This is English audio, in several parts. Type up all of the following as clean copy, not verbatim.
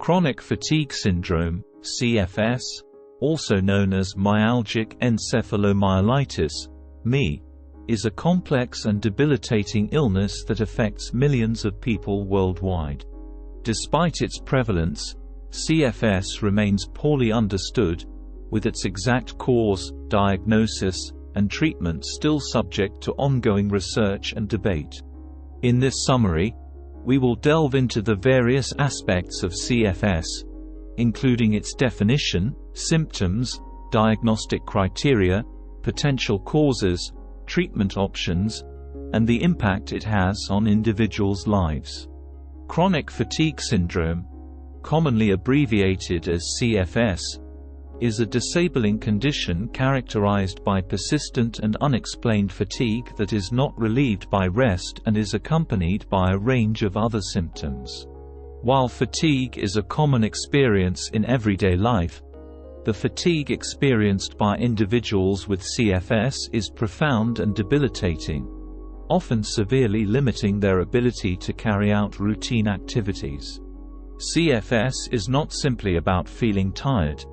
Chronic fatigue syndrome, CFS, also known as myalgic encephalomyelitis, ME, is a complex and debilitating illness that affects millions of people worldwide. Despite its prevalence, CFS remains poorly understood, with its exact cause, diagnosis, and treatment still subject to ongoing research and debate. In this summary, we will delve into the various aspects of CFS, including its definition, symptoms, diagnostic criteria, potential causes, treatment options, and the impact it has on individuals' lives. Chronic fatigue syndrome, commonly abbreviated as CFS, is a disabling condition characterized by persistent and unexplained fatigue that is not relieved by rest and is accompanied by a range of other symptoms. While fatigue is a common experience in everyday life, the fatigue experienced by individuals with CFS is profound and debilitating, often severely limiting their ability to carry out routine activities. CFS is not simply about feeling tired.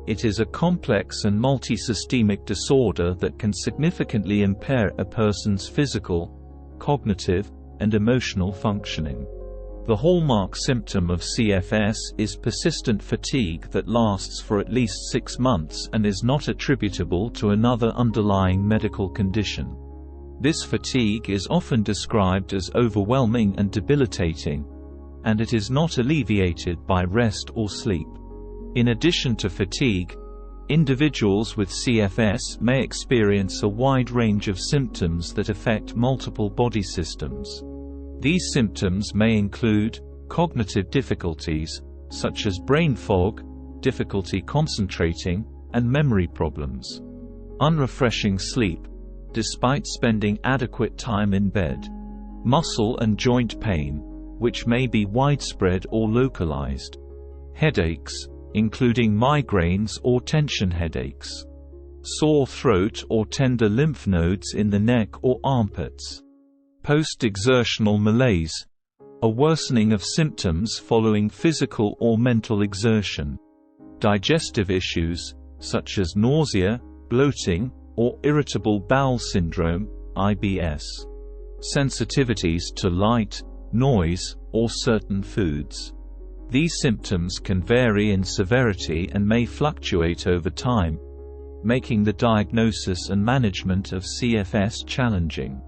It is a complex and multisystemic disorder that can significantly impair a person's physical, cognitive, and emotional functioning. The hallmark symptom of CFS is persistent fatigue that lasts for at least 6 months and is not attributable to another underlying medical condition. This fatigue is often described as overwhelming and debilitating, and it is not alleviated by rest or sleep. In addition to fatigue, individuals with CFS may experience a wide range of symptoms that affect multiple body systems. These symptoms may include cognitive difficulties, such as brain fog, difficulty concentrating, and memory problems. Unrefreshing sleep, despite spending adequate time in bed. Muscle and joint pain, which may be widespread or localized. Headaches, including migraines or tension headaches. Sore throat or tender lymph nodes in the neck or armpits. Post-exertional malaise, a worsening of symptoms following physical or mental exertion. Digestive issues, such as nausea, bloating, or irritable bowel syndrome, IBS. Sensitivities to light, noise, or certain foods. These symptoms can vary in severity and may fluctuate over time, making the diagnosis and management of CFS challenging.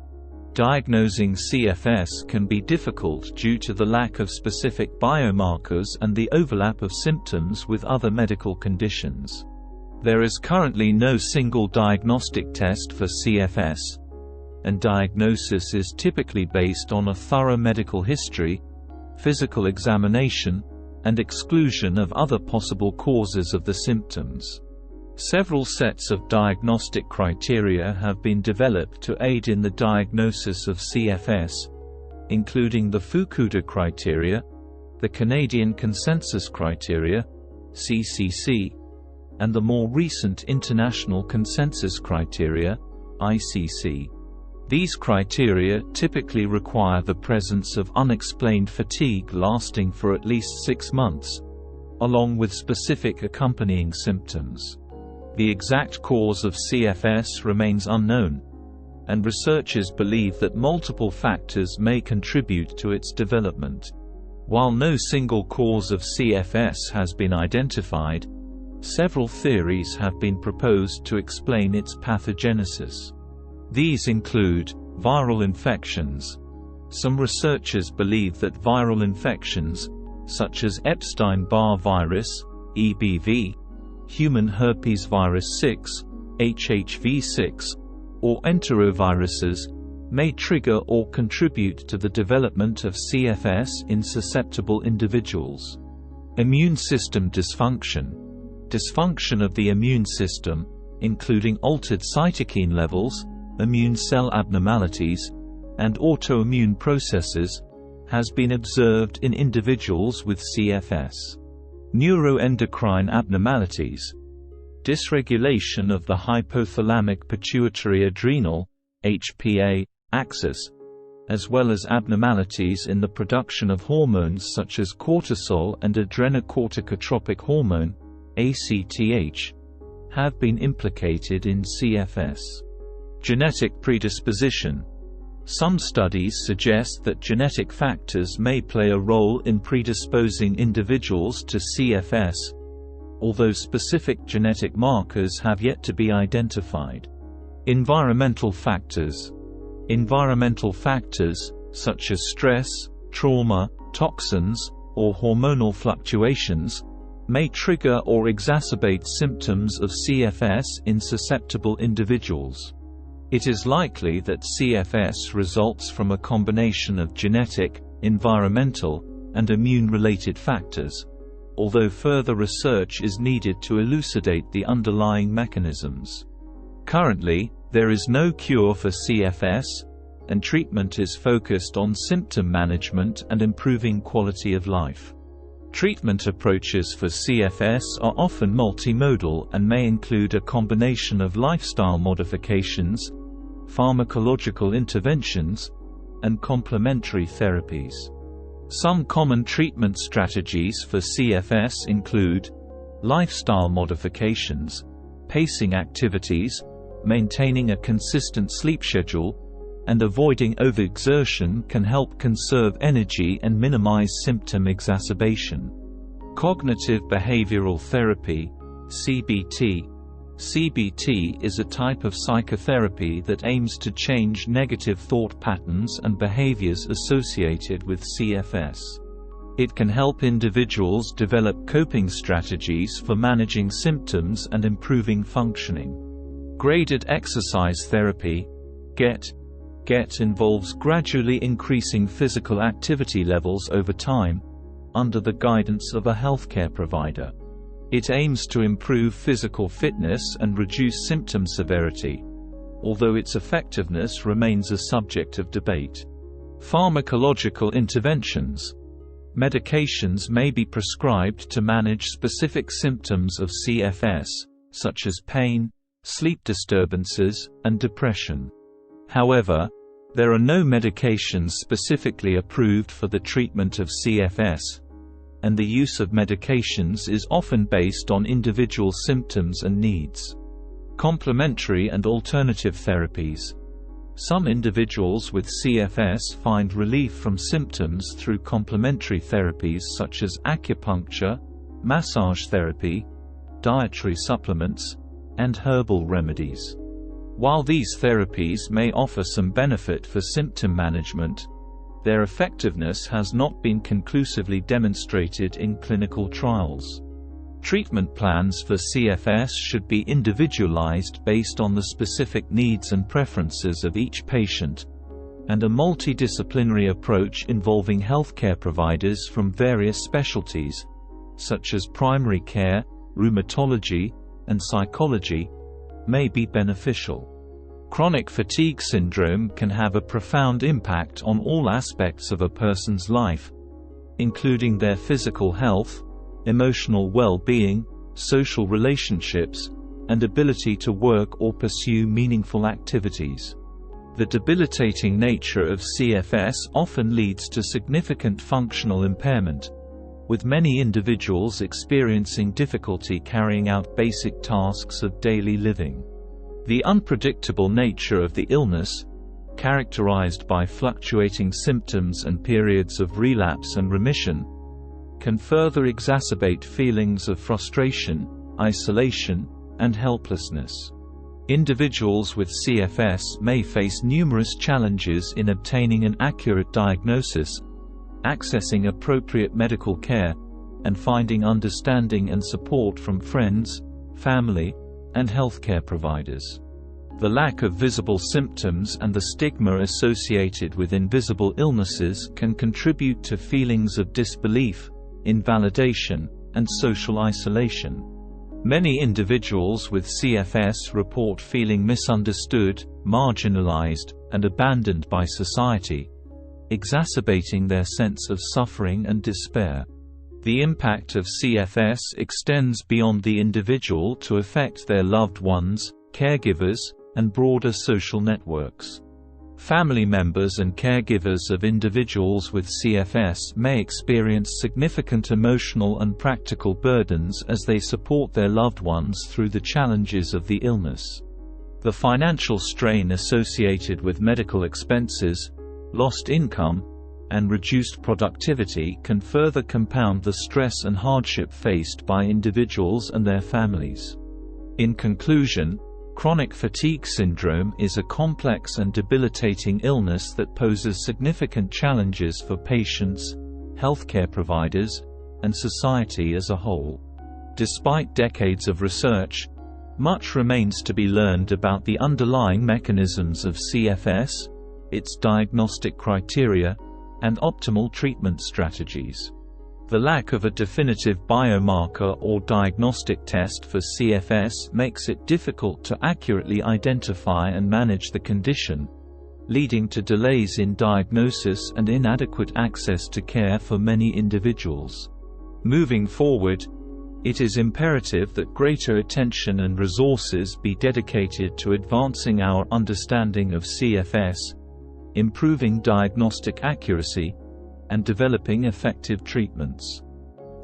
Diagnosing CFS can be difficult due to the lack of specific biomarkers and the overlap of symptoms with other medical conditions. There is currently no single diagnostic test for CFS, and diagnosis is typically based on a thorough medical history, physical examination, and exclusion of other possible causes of the symptoms. Several sets of diagnostic criteria have been developed to aid in the diagnosis of CFS, including the Fukuda criteria, the Canadian Consensus Criteria, CCC, and the more recent International Consensus Criteria, ICC. These criteria typically require the presence of unexplained fatigue lasting for at least 6 months, along with specific accompanying symptoms. The exact cause of CFS remains unknown, and researchers believe that multiple factors may contribute to its development. While no single cause of CFS has been identified, several theories have been proposed to explain its pathogenesis. These include viral infections. Some researchers believe that viral infections, such as Epstein-Barr virus, EBV, human herpes virus 6, HHV6, or enteroviruses, may trigger or contribute to the development of CFS in susceptible individuals. Immune system dysfunction. Dysfunction of the immune system, including altered cytokine levels, immune cell abnormalities, and autoimmune processes, has been observed in individuals with CFS. Neuroendocrine abnormalities. Dysregulation of the hypothalamic pituitary adrenal (HPA) axis, as well as abnormalities in the production of hormones such as cortisol and adrenocorticotropic hormone, ACTH, have been implicated in CFS. Genetic predisposition. Some studies suggest that genetic factors may play a role in predisposing individuals to CFS, although specific genetic markers have yet to be identified. Environmental factors. Environmental factors, such as stress, trauma, toxins, or hormonal fluctuations, may trigger or exacerbate symptoms of CFS in susceptible individuals. It is likely that CFS results from a combination of genetic, environmental, and immune-related factors, although further research is needed to elucidate the underlying mechanisms. Currently, there is no cure for CFS, and treatment is focused on symptom management and improving quality of life. Treatment approaches for CFS are often multimodal and may include a combination of lifestyle modifications, pharmacological interventions, and complementary therapies. Some common treatment strategies for CFS include lifestyle modifications, pacing activities, maintaining a consistent sleep schedule, and avoiding overexertion can help conserve energy and minimize symptom exacerbation. Cognitive behavioral therapy, CBT. CBT is a type of psychotherapy that aims to change negative thought patterns and behaviors associated with CFS. It can help individuals develop coping strategies for managing symptoms and improving functioning. Graded exercise therapy, GET. GET involves gradually increasing physical activity levels over time, under the guidance of a healthcare provider. It aims to improve physical fitness and reduce symptom severity, although its effectiveness remains a subject of debate. Pharmacological interventions. Medications may be prescribed to manage specific symptoms of CFS, such as pain, sleep disturbances, and depression. However, there are no medications specifically approved for the treatment of CFS, and the use of medications is often based on individual symptoms and needs. Complementary and alternative therapies. Some individuals with CFS find relief from symptoms through complementary therapies such as acupuncture, massage therapy, dietary supplements, and herbal remedies. While these therapies may offer some benefit for symptom management, their effectiveness has not been conclusively demonstrated in clinical trials. Treatment plans for CFS should be individualized based on the specific needs and preferences of each patient, and a multidisciplinary approach involving healthcare providers from various specialties, such as primary care, rheumatology, and psychology, may be beneficial. Chronic fatigue syndrome can have a profound impact on all aspects of a person's life, including their physical health, emotional well-being, social relationships, and ability to work or pursue meaningful activities. The debilitating nature of CFS often leads to significant functional impairment, with many individuals experiencing difficulty carrying out basic tasks of daily living. The unpredictable nature of the illness, characterized by fluctuating symptoms and periods of relapse and remission, can further exacerbate feelings of frustration, isolation, and helplessness. Individuals with CFS may face numerous challenges in obtaining an accurate diagnosis, accessing appropriate medical care, and finding understanding and support from friends, family, and healthcare providers. The lack of visible symptoms and the stigma associated with invisible illnesses can contribute to feelings of disbelief, invalidation, and social isolation. Many individuals with CFS report feeling misunderstood, marginalized, and abandoned by society, exacerbating their sense of suffering and despair. The impact of CFS extends beyond the individual to affect their loved ones, caregivers, and broader social networks. Family members and caregivers of individuals with CFS may experience significant emotional and practical burdens as they support their loved ones through the challenges of the illness. The financial strain associated with medical expenses, lost income, and reduced productivity can further compound the stress and hardship faced by individuals and their families. In conclusion, chronic fatigue syndrome is a complex and debilitating illness that poses significant challenges for patients, healthcare providers, and society as a whole. Despite decades of research, much remains to be learned about the underlying mechanisms of CFS, its diagnostic criteria, and optimal treatment strategies. The lack of a definitive biomarker or diagnostic test for CFS makes it difficult to accurately identify and manage the condition, leading to delays in diagnosis and inadequate access to care for many individuals. Moving forward, it is imperative that greater attention and resources be dedicated to advancing our understanding of CFS, improving diagnostic accuracy, and developing effective treatments.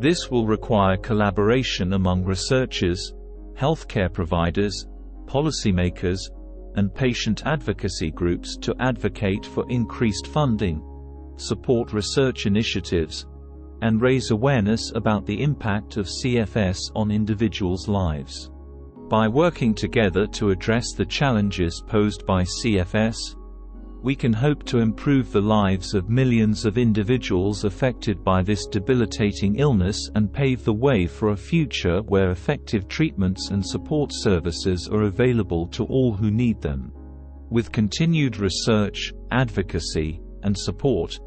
This will require collaboration among researchers, healthcare providers, policymakers, and patient advocacy groups to advocate for increased funding, support research initiatives, and raise awareness about the impact of CFS on individuals' lives. By working together to address the challenges posed by CFS, we can hope to improve the lives of millions of individuals affected by this debilitating illness and pave the way for a future where effective treatments and support services are available to all who need them. With continued research, advocacy, and support,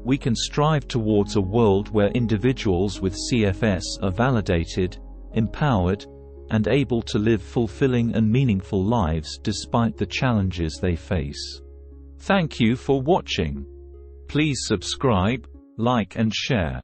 we can strive towards a world where individuals with CFS are validated, empowered, and able to live fulfilling and meaningful lives despite the challenges they face. Thank you for watching. Please subscribe, like and share.